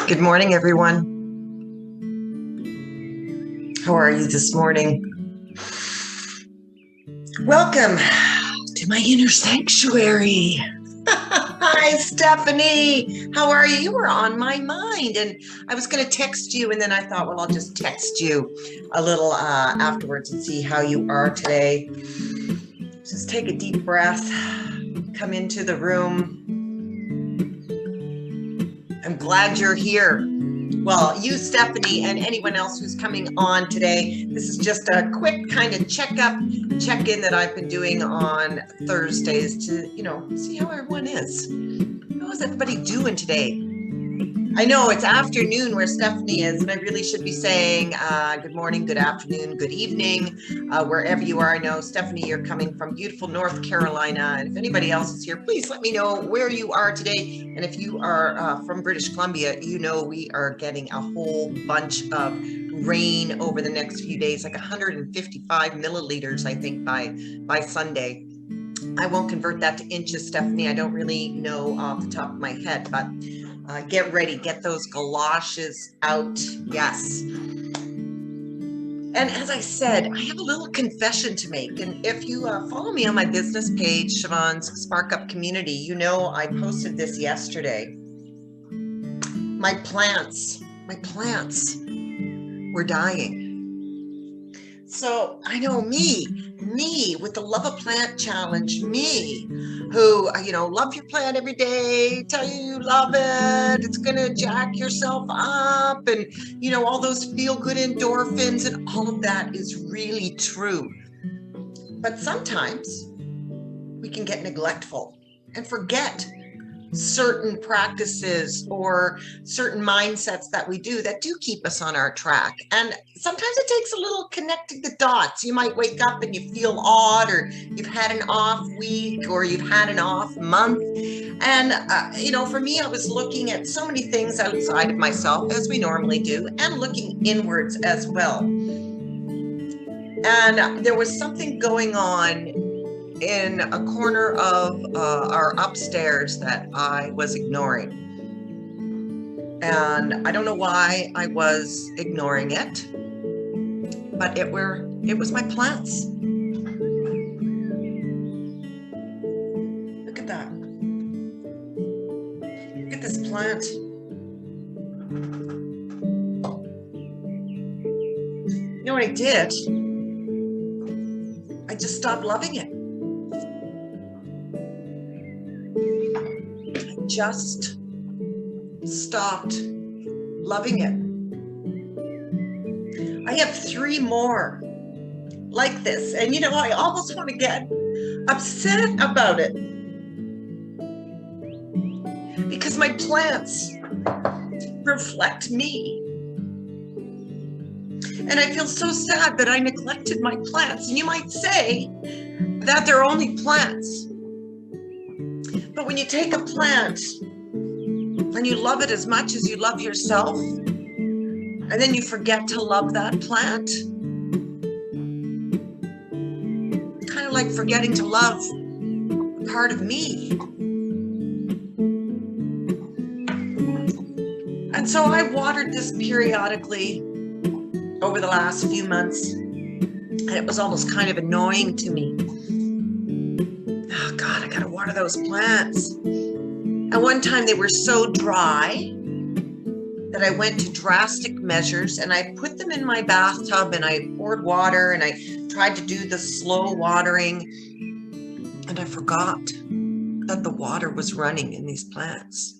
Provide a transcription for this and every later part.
Good morning, everyone. How are you this morning? Welcome to my inner sanctuary. Hi, Stephanie. How are you? You were on my mind, and I was going to text you, and then I thought, well, I'll just text you a little afterwards and see how you are today. Just take a deep breath. Come into the room. I'm glad you're here. Well, you, Stephanie, and anyone else who's coming on today, this is just a quick kind of check-in that I've been doing on Thursdays to, see how everyone is. How is everybody doing today? I know it's afternoon where Stephanie is, and I really should be saying good morning, good afternoon, good evening, wherever you are. I know, Stephanie, you're coming from beautiful North Carolina, and if anybody else is here, please let me know where you are today. And if you are from British Columbia, we are getting a whole bunch of rain over the next few days, like 155 milliliters, I think, by Sunday. I won't convert that to inches, Stephanie. I don't really know off the top of my head, but get ready, get those galoshes out. Yes. And as I said, I have a little confession to make. And if you follow me on my business page, Siobhan's Spark Up Community, I posted this yesterday. My plants were dying. So I know me with the Love a Plant Challenge, me who, love your plant every day, tell you love it, it's going to jack yourself up, and, all those feel-good endorphins, and all of that is really true. But sometimes we can get neglectful and forget certain practices or certain mindsets that we do that do keep us on our track. And sometimes it takes a little connecting the dots. You might wake up and you feel odd, or you've had an off week, or you've had an off month. And, for me, I was looking at so many things outside of myself, as we normally do, and looking inwards as well. And there was something going on in a corner of our upstairs that I was ignoring. And I don't know why I was ignoring it, but it was my plants. Look at that. Look at this plant. You know what I did? I just stopped loving it. Just stopped loving it. I have 3 more like this, and I almost want to get upset about it because my plants reflect me, and I feel so sad that I neglected my plants. And you might say that they're only plants. But when you take a plant and you love it as much as you love yourself, and then you forget to love that plant, kind of like forgetting to love part of me. And so I watered this periodically over the last few months, and it was almost kind of annoying to me. Oh God, I gotta water those plants. And one time they were so dry that I went to drastic measures, and I put them in my bathtub, and I poured water, and I tried to do the slow watering, and I forgot that the water was running in these plants.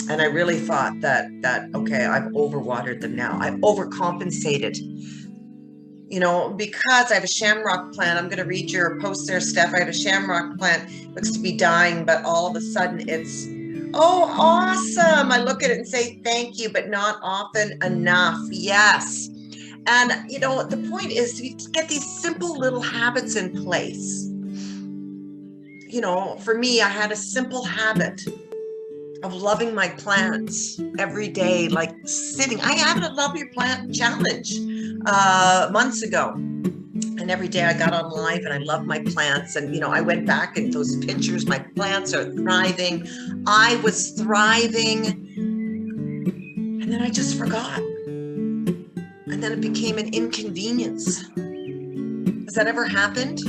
And I really thought that okay, I've overwatered them now. I've overcompensated. Because I have a shamrock plant. I'm going to read your post there, Steph. I have a shamrock plant, looks to be dying, but all of a sudden it's, oh, awesome. I look at it and say, thank you, but not often enough. Yes. And, the point is to get these simple little habits in place. For me, I had a simple habit of loving my plants every day, like sitting. I had a Love Your Plant challenge months ago. And every day I got on live and I love my plants. And, I went back and those pictures, my plants are thriving. I was thriving. And then I just forgot. And then it became an inconvenience. Has that ever happened?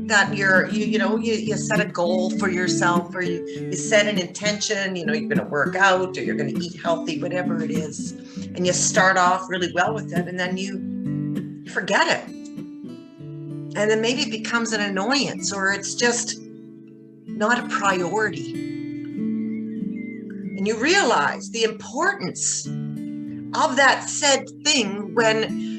That you set a goal for yourself, or you set an intention, you're going to work out, or you're going to eat healthy, whatever it is. And you start off really well with it, and then you forget it. And then maybe it becomes an annoyance, or it's just not a priority. And you realize the importance of that said thing when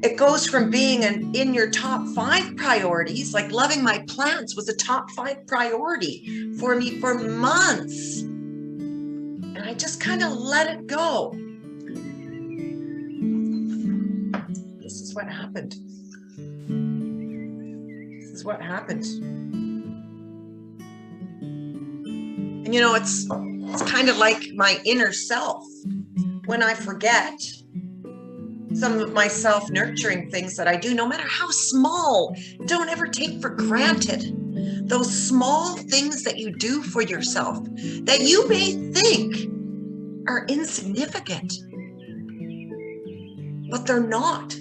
it goes from being in your top 5 priorities, like loving my plants was a top 5 priority for me for months. And I just kind of let it go. This is what happened. This is what happened. And it's kind of like my inner self. When I forget some of my self-nurturing things that I do, no matter how small, don't ever take for granted those small things that you do for yourself that you may think are insignificant, but they're not.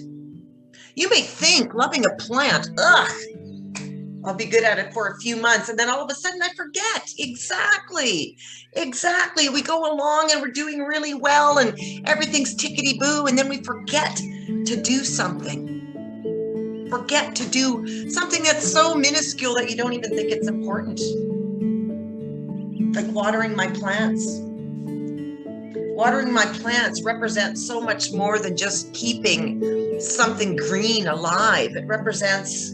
You may think loving a plant, I'll be good at it for a few months, and then all of a sudden I forget. Exactly. We go along and we're doing really well and everything's tickety-boo, and then we forget to do something. Forget to do something that's so minuscule that you don't even think it's important. Like watering my plants. Watering my plants represents so much more than just keeping something green alive. It represents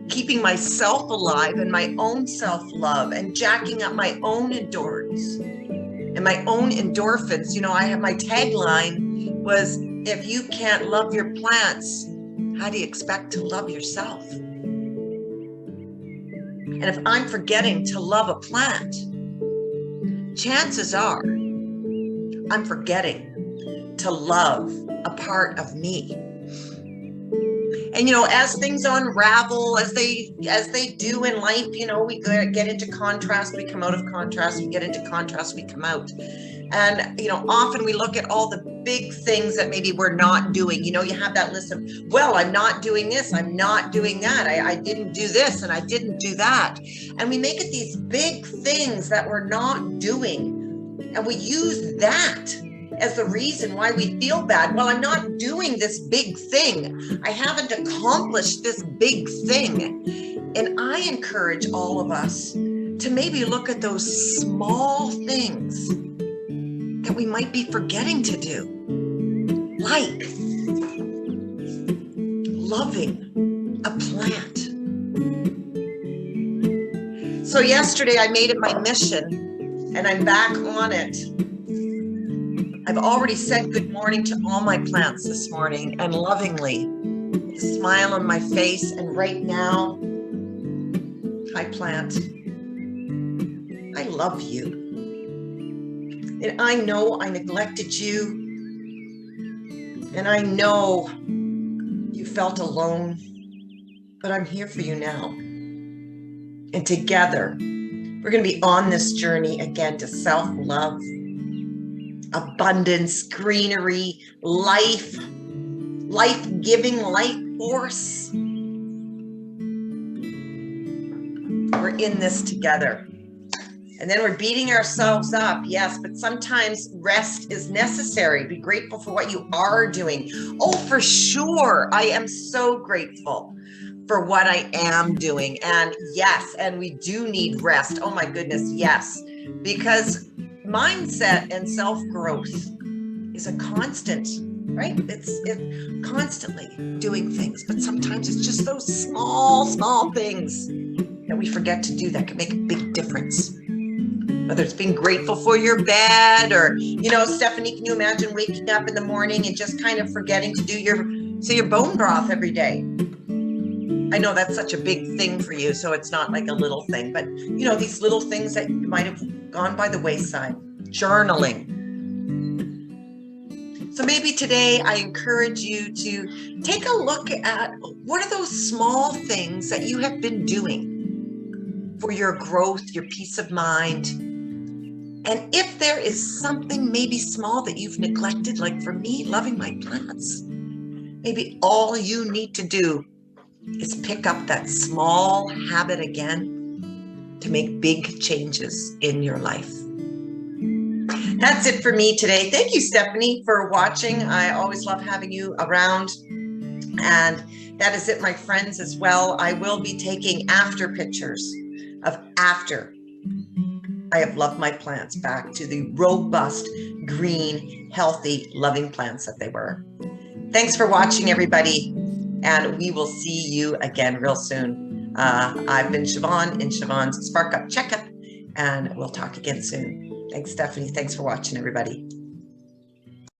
keeping myself alive and my own self-love and jacking up my own endurance and my own endorphins. I have my tagline was, if you can't love your plants, how do you expect to love yourself? And if I'm forgetting to love a plant, chances are I'm forgetting to love a part of me. And, as things unravel, as they do in life, we get into contrast, we come out of contrast, we get into contrast, we come out. And, often we look at all the big things that maybe we're not doing. You have that list of, well, I'm not doing this, I'm not doing that, I didn't do this and I didn't do that. And we make it these big things that we're not doing. And we use that as the reason why we feel bad. Well, I'm not doing this big thing. I haven't accomplished this big thing. And I encourage all of us to maybe look at those small things that we might be forgetting to do, like loving a plant. So yesterday I made it my mission, and I'm back on it. I've already said good morning to all my plants this morning, and lovingly, a smile on my face. And right now, hi plant, I love you. And I know I neglected you, and I know you felt alone, but I'm here for you now. And together, we're going to be on this journey again to self-love, abundance, greenery, life-giving, life force. We're in this together. And then we're beating ourselves up, yes, but sometimes rest is necessary. Be grateful for what you are doing. Oh, for sure. I am so grateful for what I am doing. And yes, and we do need rest. Oh my goodness, yes. Because mindset and self-growth is a constant, right? It's constantly doing things, but sometimes it's just those small things that we forget to do that can make a big difference. Whether it's being grateful for your bed, or, Stephanie, can you imagine waking up in the morning and just kind of forgetting to do your bone broth every day? I know that's such a big thing for you, so it's not like a little thing, but these little things that might have gone by the wayside. Journaling. So maybe today I encourage you to take a look at what are those small things that you have been doing for your growth, your peace of mind. And if there is something maybe small that you've neglected, like for me, loving my plants, maybe all you need to do is pick up that small habit again to make big changes in your life. That's it for me today. Thank you, Stephanie, for watching. I always love having you around. And that is it, my friends, as well. I will be taking after pictures of after I have loved my plants back to the robust, green, healthy, loving plants that they were. Thanks for watching, everybody. And we will see you again real soon. I've been Siobhan in Siobhan's Spark Up Checkup, and we'll talk again soon. Thanks, Stephanie. Thanks for watching, everybody.